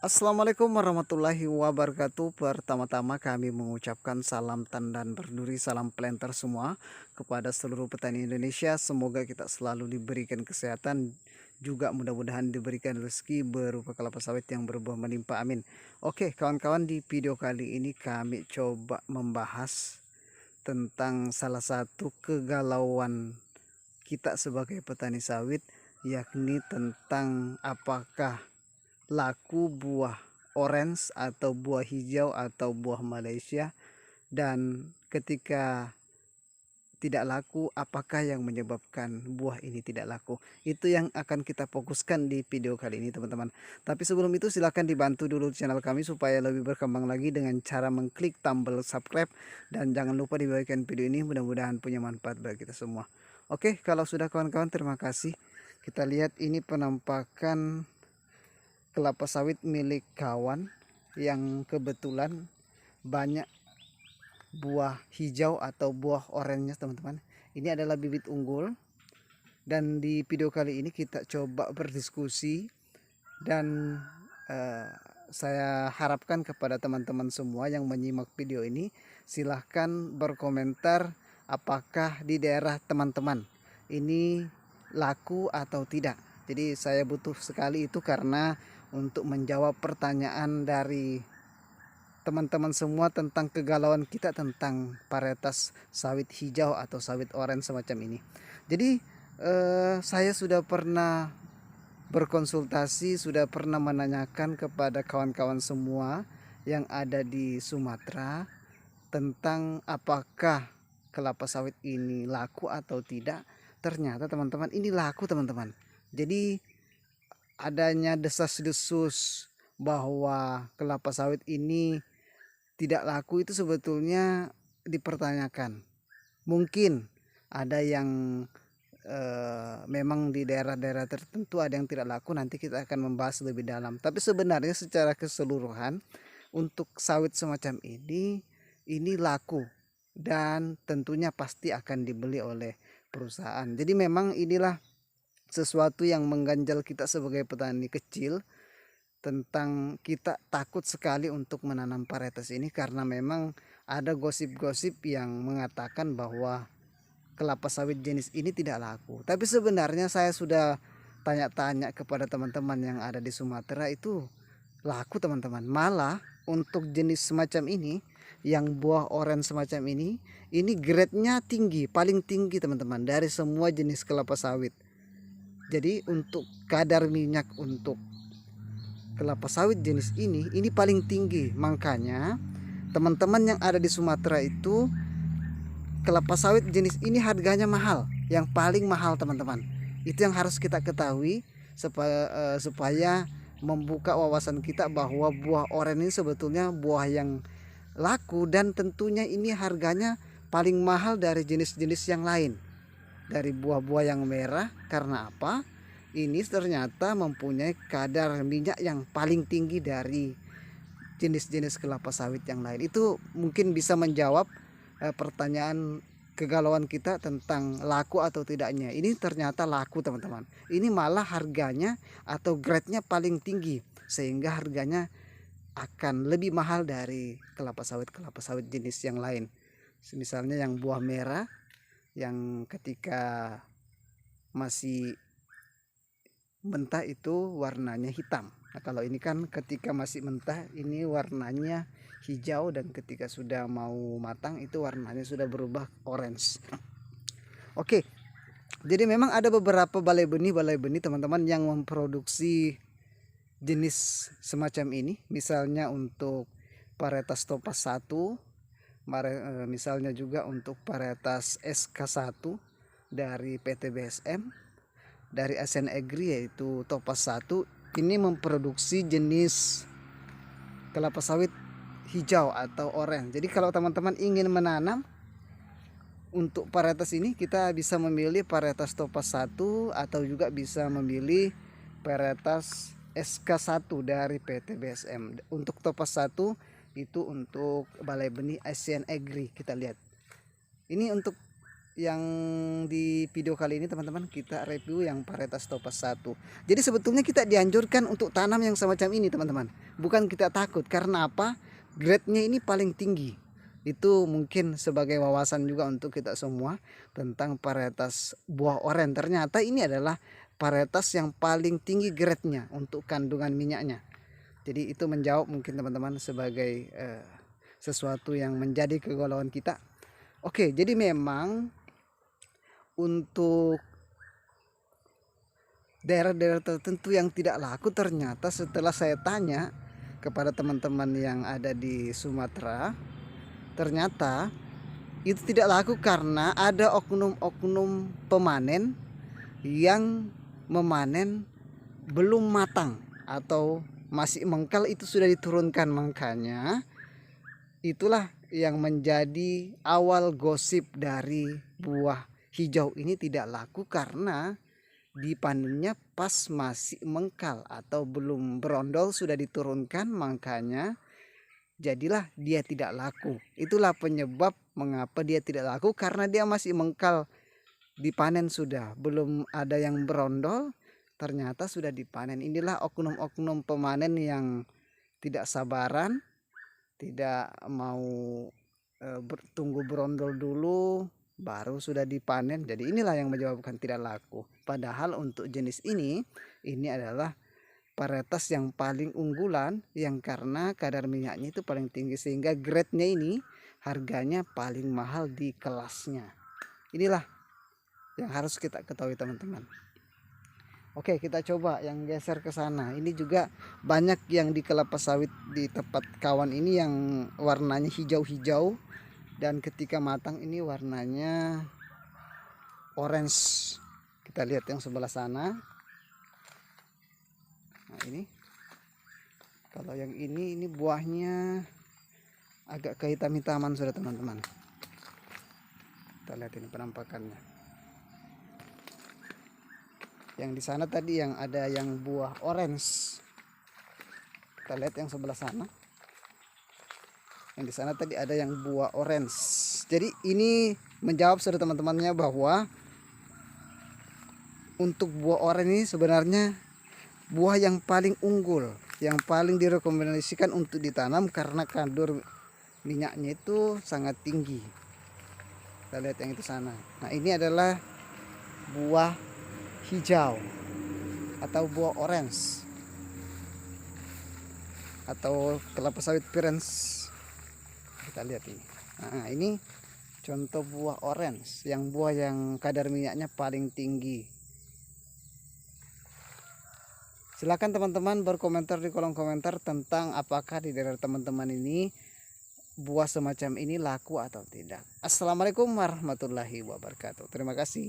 Assalamualaikum warahmatullahi wabarakatuh. Pertama-tama kami mengucapkan salam tandan berduri, salam planter semua kepada seluruh petani Indonesia. Semoga kita selalu diberikan kesehatan, juga mudah-mudahan diberikan rezeki berupa kelapa sawit yang berbuah melimpah. Amin. Oke, kawan-kawan, di video kali ini kami coba membahas tentang salah satu kegalauan kita sebagai petani sawit, yakni tentang apakah laku buah orange atau buah hijau atau buah Malaysia, dan ketika tidak laku, apakah yang menyebabkan buah ini tidak laku. Itu yang akan kita fokuskan di video kali ini, teman-teman. Tapi sebelum itu silahkan dibantu dulu channel kami supaya lebih berkembang lagi dengan cara mengklik tombol subscribe, dan jangan lupa dibagikan video ini, mudah-mudahan punya manfaat bagi kita semua. Oke, kalau sudah kawan-kawan, terima kasih. Kita lihat ini penampakan kelapa sawit milik kawan yang kebetulan banyak buah hijau atau buah oranye, teman-teman. Ini adalah bibit unggul, dan di video kali ini kita coba berdiskusi, dan saya harapkan kepada teman-teman semua yang menyimak video ini, silahkan berkomentar apakah di daerah teman-teman ini laku atau tidak. Jadi saya butuh sekali itu, karena untuk menjawab pertanyaan dari teman-teman semua tentang kegalauan kita tentang varietas sawit hijau atau sawit oranye semacam ini. Jadi saya sudah pernah berkonsultasi, sudah pernah menanyakan kepada kawan-kawan semua yang ada di Sumatera tentang apakah kelapa sawit ini laku atau tidak. Ternyata teman-teman, ini laku, teman-teman. Jadi adanya desas-desus bahwa kelapa sawit ini tidak laku itu sebetulnya dipertanyakan. Mungkin ada yang memang di daerah-daerah tertentu ada yang tidak laku, nanti kita akan membahas lebih dalam. Tapi sebenarnya secara keseluruhan untuk sawit semacam ini laku, dan tentunya pasti akan dibeli oleh perusahaan. Jadi memang inilah sesuatu yang mengganjal kita sebagai petani kecil, tentang kita takut sekali untuk menanam varietas ini, karena memang ada gosip-gosip yang mengatakan bahwa kelapa sawit jenis ini tidak laku. Tapi sebenarnya saya sudah tanya-tanya kepada teman-teman yang ada di Sumatera, itu laku, teman-teman. Malah untuk jenis semacam ini, yang buah orange semacam ini grade-nya tinggi, paling tinggi, teman-teman, dari semua jenis kelapa sawit. Jadi untuk kadar minyak untuk kelapa sawit jenis ini paling tinggi. Makanya teman-teman yang ada di Sumatera itu, kelapa sawit jenis ini harganya mahal, yang paling mahal, teman-teman. Itu yang harus kita ketahui supaya membuka wawasan kita bahwa buah oren ini sebetulnya buah yang laku, dan tentunya ini harganya paling mahal dari jenis-jenis yang lain, dari buah-buah yang merah. Karena apa? Ini ternyata mempunyai kadar minyak yang paling tinggi dari jenis-jenis kelapa sawit yang lain. Itu mungkin bisa menjawab pertanyaan kegalauan kita tentang laku atau tidaknya. Ini ternyata laku, teman-teman. Ini malah harganya atau grade-nya paling tinggi, sehingga harganya akan lebih mahal dari kelapa sawit jenis yang lain. Misalnya yang buah merah, yang ketika masih mentah itu warnanya hitam. Nah, kalau ini kan ketika masih mentah ini warnanya hijau, dan ketika sudah mau matang itu warnanya sudah berubah orange. Oke. Jadi memang ada beberapa balai benih teman-teman yang memproduksi jenis semacam ini. Misalnya untuk varietas Topaz 1, misalnya juga untuk varietas SK1 dari PT BSM, dari Asian Agri yaitu Topaz 1. Ini memproduksi jenis kelapa sawit hijau atau orange. Jadi kalau teman-teman ingin menanam untuk varietas ini, kita bisa memilih varietas Topaz 1 atau juga bisa memilih varietas SK1 dari PT BSM. Untuk Topaz 1 itu untuk balai benih Asian Agri. Kita lihat. Ini untuk yang di video kali ini, teman-teman, kita review yang varietas Topaz 1. Jadi sebetulnya kita dianjurkan untuk tanam yang semacam ini, teman-teman. bukan kita takut. Karena apa? Grade-nya ini paling tinggi. Itu mungkin sebagai wawasan juga untuk kita semua tentang varietas buah oren. Ternyata ini adalah varietas yang paling tinggi grade-nya untuk kandungan minyaknya. Jadi itu menjawab mungkin teman-teman sebagai sesuatu yang menjadi kegalauan kita. Oke, jadi memang untuk daerah-daerah tertentu yang tidak laku, ternyata setelah saya tanya kepada teman-teman yang ada di Sumatera, ternyata itu tidak laku karena ada oknum-oknum pemanen yang memanen belum matang atau masih mengkal, itu sudah diturunkan. Makanya itulah yang menjadi awal gosip dari buah hijau ini tidak laku karena dipanennya pas masih mengkal atau belum berondol sudah diturunkan, makanya jadilah dia tidak laku. Itulah penyebab mengapa dia tidak laku, karena dia masih mengkal, dipanen sudah belum ada yang berondol, ternyata sudah dipanen. Inilah oknum-oknum pemanen yang tidak sabaran, tidak mau tunggu berondol dulu baru sudah dipanen. Jadi inilah yang menyebabkan tidak laku. Padahal untuk jenis ini adalah varietas yang paling unggulan, yang karena kadar minyaknya itu paling tinggi sehingga grade-nya ini harganya paling mahal di kelasnya. Inilah yang harus kita ketahui teman-teman. Oke, kita coba yang geser ke sana. Ini juga banyak yang di kelapa sawit di tempat kawan ini yang warnanya hijau-hijau, dan ketika matang ini warnanya orange. Kita lihat yang sebelah sana. Nah, ini kalau yang ini buahnya agak kehitam-hitaman sudah teman-teman. Kita lihat ini penampakannya. Yang di sana tadi yang ada yang buah orange. Kita lihat yang sebelah sana. Yang di sana tadi ada yang buah orange. Jadi ini menjawab sudah teman-temannya bahwa untuk buah orange ini sebenarnya buah yang paling unggul, yang paling direkomendasikan untuk ditanam karena kandungan minyaknya itu sangat tinggi. Kita lihat yang itu sana. Nah, ini adalah buah hijau atau buah orange atau kelapa sawit Prince. Kita lihat ini. Nah, ini contoh buah orange yang kadar minyaknya paling tinggi. Silakan teman-teman berkomentar di kolom komentar tentang apakah di daerah teman-teman ini buah semacam ini laku atau tidak. Assalamualaikum warahmatullahi wabarakatuh. Terima kasih.